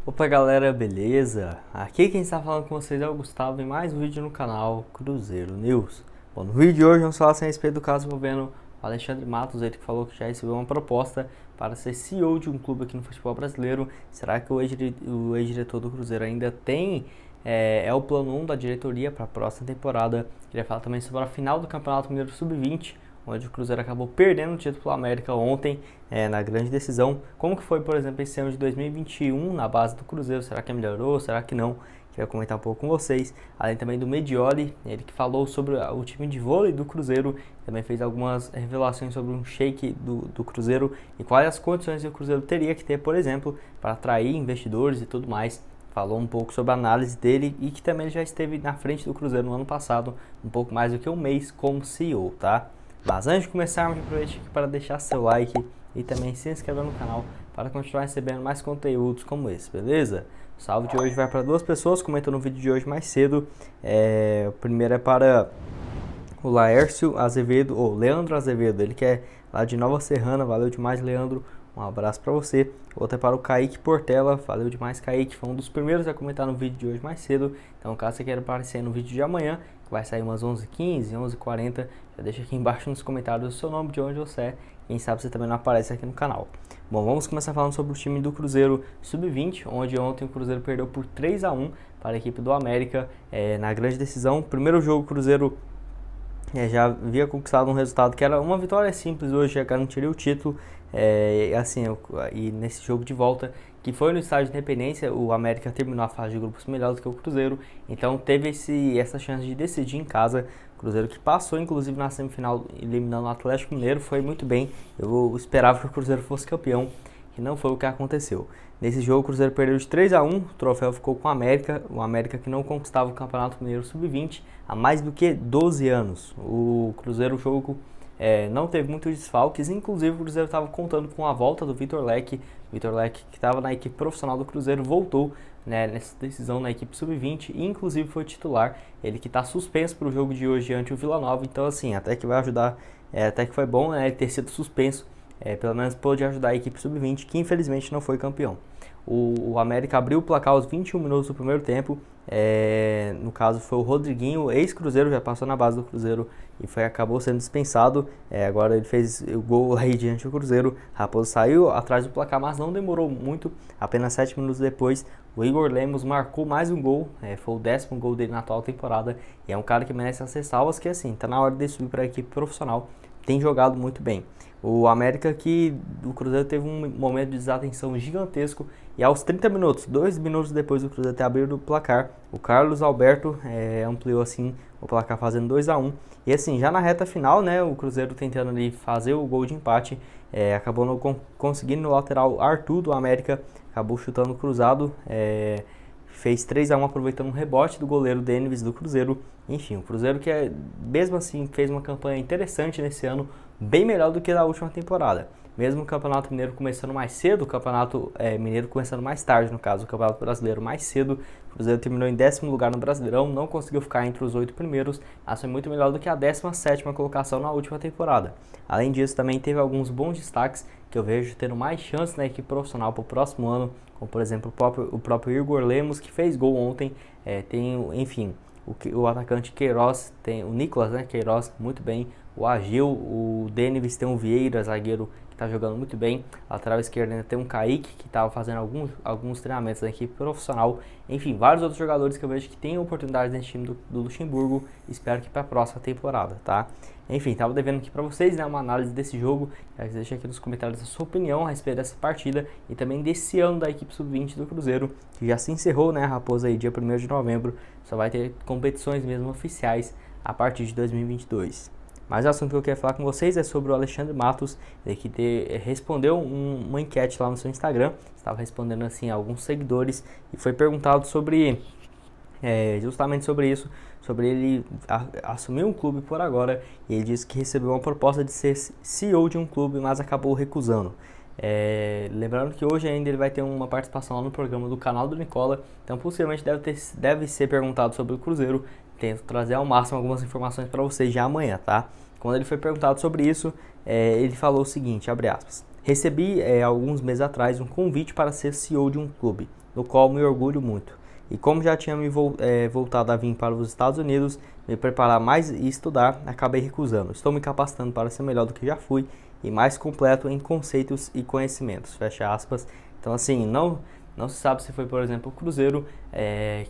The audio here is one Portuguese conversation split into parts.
Opa galera, beleza? Aqui quem está falando com vocês é o Gustavo em mais um vídeo no canal Cruzeiro News. Bom, no vídeo de hoje vamos falar a respeito do caso envolvendo o Alexandre Matos, ele que falou que já recebeu uma proposta para ser CEO de um clube aqui no futebol brasileiro. Será que o ex-diretor do Cruzeiro ainda tem o plano 1 da diretoria para a próxima temporada? Queria falar também sobre a final do Campeonato Mineiro Sub-20, onde o Cruzeiro acabou perdendo o título para o América ontem, na grande decisão. Como que foi, por exemplo, esse ano de 2021 na base do Cruzeiro? Será que melhorou? Será que não? Queria comentar um pouco com vocês. Além também do Medioli, ele que falou sobre o time de vôlei do Cruzeiro, também fez algumas revelações sobre um shake do Cruzeiro e quais as condições que o Cruzeiro teria que ter, por exemplo, para atrair investidores e tudo mais. Falou um pouco sobre a análise dele e que também já esteve na frente do Cruzeiro no ano passado, um pouco mais do que um mês como CEO, tá? Mas antes de começarmos, aproveite para deixar seu like e também se inscrever no canal para continuar recebendo mais conteúdos como esse, beleza? O salve de hoje vai para duas pessoas, comentou no vídeo de hoje mais cedo. O primeiro é para o Laércio Azevedo, ou Leandro Azevedo, ele que é lá de Nova Serrana. Valeu demais, Leandro. Um abraço para você. Outro é para o Kaique Portela. Valeu demais, Kaique. Foi um dos primeiros a comentar no vídeo de hoje mais cedo. Então, caso você queira aparecer no vídeo de amanhã, que vai sair umas 11h15, 11h40, já deixa aqui embaixo nos comentários o seu nome, de onde você é. Quem sabe você também não aparece aqui no canal. Bom, vamos começar falando sobre o time do Cruzeiro Sub-20, onde ontem o Cruzeiro perdeu por 3-1 para a equipe do América, na grande decisão. Primeiro jogo, o Cruzeiro já havia conquistado um resultado que era uma vitória simples, hoje já garantiria o título. E nesse jogo de volta, que foi no estádio de Independência, o América terminou a fase de grupos melhor do que o Cruzeiro, então teve essa chance de decidir em casa. O Cruzeiro que passou inclusive na semifinal eliminando o Atlético Mineiro, foi muito bem. Eu esperava que o Cruzeiro fosse campeão, que não foi o que aconteceu. Nesse jogo o Cruzeiro perdeu de 3-1, o troféu ficou com o América que não conquistava o Campeonato Mineiro Sub-20 há mais do que 12 anos. O Cruzeiro, não teve muitos desfalques, inclusive o Cruzeiro estava contando com a volta do Vitor Leque. Vitor Leque, que estava na equipe profissional do Cruzeiro, voltou, nessa decisão na equipe Sub-20 e inclusive foi titular. Ele que está suspenso para o jogo de hoje ante o Vila Nova, então assim, até que vai ajudar, até que foi bom, ele ter sido suspenso. Pelo menos pôde ajudar a equipe Sub-20, que infelizmente não foi campeão. O América abriu o placar aos 21 minutos do primeiro tempo. No caso foi o Rodriguinho, ex-Cruzeiro, já passou na base do Cruzeiro e acabou sendo dispensado. Agora ele fez o gol aí diante do Cruzeiro. Raposo saiu atrás do placar, mas não demorou muito. Apenas 7 minutos depois, o Igor Lemos marcou mais um gol. Foi o 10º gol dele na atual temporada. E é um cara que merece as ressalvas, que assim, tá na hora de subir para a equipe profissional. Tem jogado muito bem. O América, que o Cruzeiro teve um momento de desatenção gigantesco e aos 30 minutos, 2 minutos depois do Cruzeiro ter abrido o placar, o Carlos Alberto ampliou assim o placar fazendo 2-1. E assim, já na reta final, o Cruzeiro tentando ali fazer o gol de empate, acabou não conseguindo no lateral. Arthur do América acabou chutando cruzado, fez 3-1 aproveitando um rebote do goleiro Denis do Cruzeiro. Enfim, o Cruzeiro que mesmo assim fez uma campanha interessante nesse ano, bem melhor do que na última temporada. Mesmo o Campeonato Mineiro começando mais cedo, o Campeonato Mineiro começando mais tarde, no caso, o Campeonato Brasileiro mais cedo. O Cruzeiro terminou em 10º lugar no Brasileirão, não conseguiu ficar entre os 8 primeiros, mas foi muito melhor do que a 17ª colocação na última temporada. Além disso, também teve alguns bons destaques que eu vejo tendo mais chance na equipe profissional para o próximo ano, como por exemplo o próprio Igor Lemos, que fez gol ontem. O atacante Queiroz, tem o Nicolas, Queiroz, muito bem. O Agil, o Denis, tem um Vieira, zagueiro, que está jogando muito bem. Lateral esquerdo ainda tem um Kaique, que estava fazendo alguns treinamentos na equipe profissional. Enfim, vários outros jogadores que eu vejo que têm oportunidade nesse time do Luxemburgo. Espero que para a próxima temporada, tá? Enfim, estava devendo aqui para vocês, uma análise desse jogo. Deixa aqui nos comentários a sua opinião a respeito dessa partida e também desse ano da equipe Sub-20 do Cruzeiro, que já se encerrou, Raposa, aí dia 1º de novembro. Só vai ter competições mesmo oficiais a partir de 2022. Mas o assunto que eu quero falar com vocês é sobre o Alexandre Matos, que respondeu uma enquete lá no seu Instagram. Estava respondendo assim a alguns seguidores e foi perguntado sobre justamente sobre isso, sobre ele assumir um clube por agora. E ele disse que recebeu uma proposta de ser CEO de um clube, mas acabou recusando. Lembrando que hoje ainda ele vai ter uma participação lá no programa do canal do Nicola, então possivelmente deve ser perguntado sobre o Cruzeiro. Tento trazer ao máximo algumas informações para vocês já amanhã, tá? Quando ele foi perguntado sobre isso, ele falou o seguinte, abre aspas: recebi alguns meses atrás um convite para ser CEO de um clube. no qual me orgulho muito. E como já tinha voltado a vir para os Estados Unidos, me preparar mais e estudar, acabei recusando. Estou me capacitando para ser melhor do que já fui e mais completo em conceitos e conhecimentos. Fecha aspas. Então, assim, não se sabe se foi, por exemplo, o Cruzeiro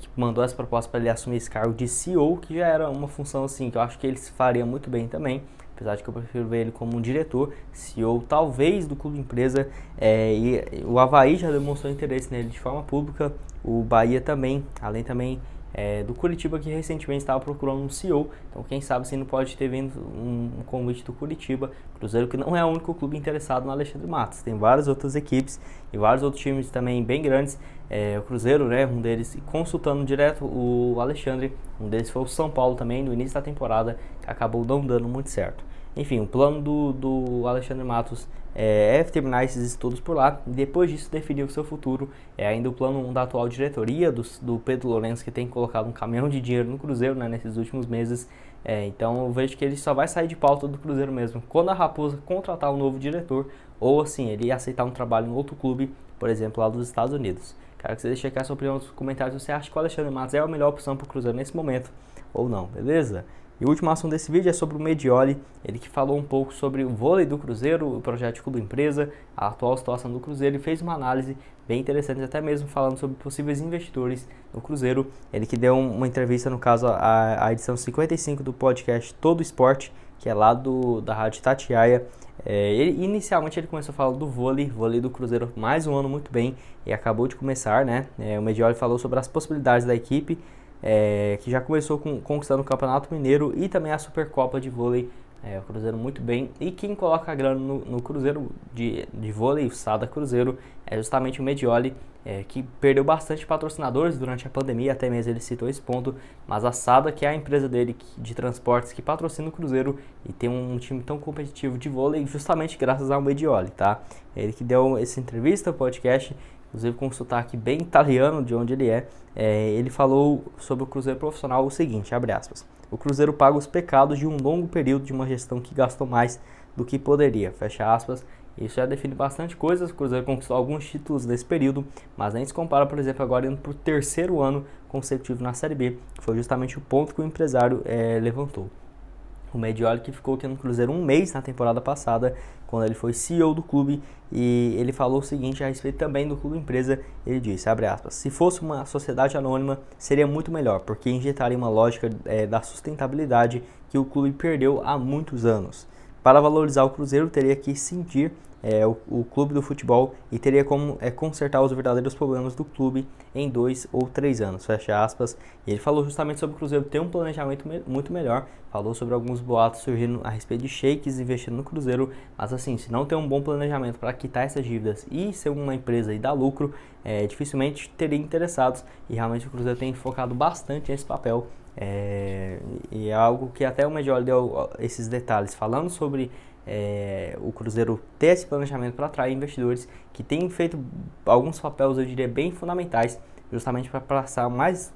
que mandou essa proposta para ele assumir esse cargo de CEO, que já era uma função assim que eu acho que ele faria muito bem também, apesar de que eu prefiro ver ele como um diretor, CEO talvez do clube empresa, e o Avaí já demonstrou interesse nele de forma pública, o Bahia também, além também do Curitiba, que recentemente estava procurando um CEO, então quem sabe se não pode ter vindo um convite do Curitiba. Cruzeiro que não é o único clube interessado no Alexandre Matos, tem várias outras equipes e vários outros times também bem grandes. O Cruzeiro, né, um deles consultando direto o Alexandre, um deles foi o São Paulo também, no início da temporada, que acabou não dando muito certo. Enfim, o plano do Alexandre Matos é terminar esses estudos por lá e depois disso definir o seu futuro. É ainda o plano da atual diretoria do Pedro Lourenço, que tem colocado um caminhão de dinheiro no Cruzeiro, né, nesses últimos meses. Então eu vejo que ele só vai sair de pauta do Cruzeiro mesmo quando a Raposa contratar um novo diretor ou assim, ele aceitar um trabalho em outro clube, por exemplo, lá dos Estados Unidos. Quero que você deixe aqui a sua opinião nos comentários se você acha que o Alexandre Matos é a melhor opção para o Cruzeiro nesse momento ou não, beleza? E o último assunto desse vídeo é sobre o Medioli, ele que falou um pouco sobre o vôlei do Cruzeiro, o projeto de clube empresa, a atual situação do Cruzeiro, e fez uma análise bem interessante, até mesmo falando sobre possíveis investidores no Cruzeiro. Ele que deu uma entrevista, no caso, a edição 55 do podcast Todo Esporte, que é lá da Rádio Itatiaia. Inicialmente ele começou a falar do vôlei do Cruzeiro, mais um ano muito bem, e acabou de começar, né? O Medioli falou sobre as possibilidades da equipe, que já começou conquistando o Campeonato Mineiro e também a Supercopa de Vôlei. O Cruzeiro muito bem. E quem coloca a grana no Cruzeiro de vôlei, o Sada Cruzeiro, é justamente o Medioli, que perdeu bastante patrocinadores durante a pandemia, até mesmo ele citou esse ponto, mas a Sada, que é a empresa dele de transportes que patrocina o Cruzeiro e tem um time tão competitivo de vôlei, justamente graças ao Medioli, tá? Ele que deu essa entrevista, podcast, inclusive com um sotaque bem italiano de onde ele é. Ele falou sobre o Cruzeiro profissional o seguinte, abre aspas: o Cruzeiro paga os pecados de um longo período de uma gestão que gastou mais do que poderia, fecha aspas. Isso já define bastante coisas. O Cruzeiro conquistou alguns títulos nesse período, mas nem se compara, por exemplo, agora indo para o terceiro ano consecutivo na Série B, que foi justamente o ponto que o empresário levantou. O Medioli que ficou aqui no Cruzeiro um mês na temporada passada, quando ele foi CEO do clube, e ele falou o seguinte a respeito também do clube empresa. Ele disse, abre aspas: se fosse uma sociedade anônima seria muito melhor, porque injetaria uma lógica da sustentabilidade que o clube perdeu há muitos anos. Para valorizar o Cruzeiro teria que sentir o clube do futebol e teria como consertar os verdadeiros problemas do clube em 2 ou 3 anos, fecha aspas. E ele falou justamente sobre o Cruzeiro ter um planejamento muito melhor, falou sobre alguns boatos surgindo a respeito de sheiks investindo no Cruzeiro, mas assim, se não tem um bom planejamento para quitar essas dívidas e ser uma empresa e dar lucro, dificilmente teria interessados, e realmente o Cruzeiro tem focado bastante nesse papel. E é algo que até o Medioli deu esses detalhes, falando sobre o Cruzeiro ter esse planejamento para atrair investidores, que tem feito alguns papéis, eu diria, bem fundamentais, justamente para passar mais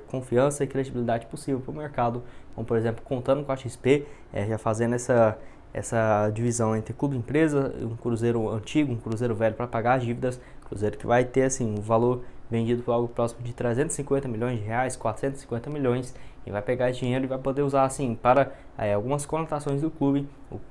confiança e credibilidade possível para o mercado, como por exemplo contando com a XP, já fazendo essa divisão entre clube e empresa, um Cruzeiro antigo, um Cruzeiro velho para pagar as dívidas, Cruzeiro que vai ter assim um valor vendido por algo próximo de 350 milhões de reais, 450 milhões, e vai pegar esse dinheiro e vai poder usar assim para algumas conotações do clube.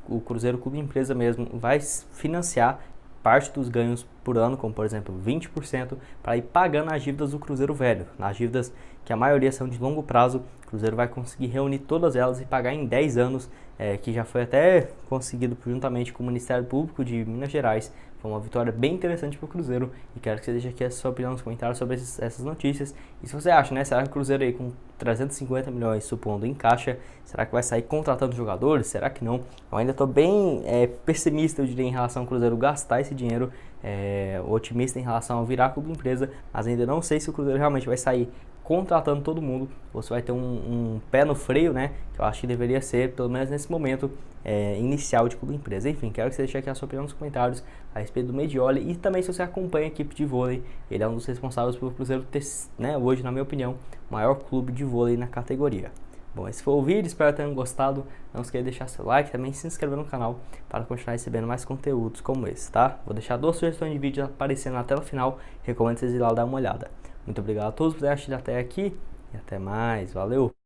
O Cruzeiro Clube Empresa mesmo vai financiar parte dos ganhos por ano, como por exemplo 20%, para ir pagando as dívidas do Cruzeiro velho, nas dívidas que a maioria são de longo prazo. O Cruzeiro vai conseguir reunir todas elas e pagar em 10 anos, que já foi até conseguido juntamente com o Ministério Público de Minas Gerais. Foi uma vitória bem interessante para o Cruzeiro, e quero que você deixe aqui a sua opinião nos comentários sobre essas notícias. E se você acha, né, será que o Cruzeiro aí com 350 milhões, supondo, em caixa, será que vai sair contratando jogadores? Será que não? Eu ainda estou bem pessimista, eu diria, em relação ao Cruzeiro gastar esse dinheiro, otimista em relação ao virar clube empresa, mas ainda não sei se o Cruzeiro realmente vai sair contratando todo mundo, ou se vai ter um pé no freio, né, que eu acho que deveria ser, pelo menos nesse momento inicial de clube empresa. Enfim, quero que você deixe aqui a sua opinião nos comentários a respeito do Medioli, e também se você acompanha a equipe de vôlei. Ele é um dos responsáveis pelo Cruzeiro ter, né, hoje, na minha opinião, o maior clube de vôlei na categoria. Bom, esse foi o vídeo, espero que tenham gostado. Não esqueça de deixar seu like, também se inscrever no canal para continuar recebendo mais conteúdos como esse, tá? Vou deixar 2 sugestões de vídeo aparecendo na tela final, recomendo vocês ir lá dar uma olhada. Muito obrigado a todos por terem assistido até aqui e até mais, valeu!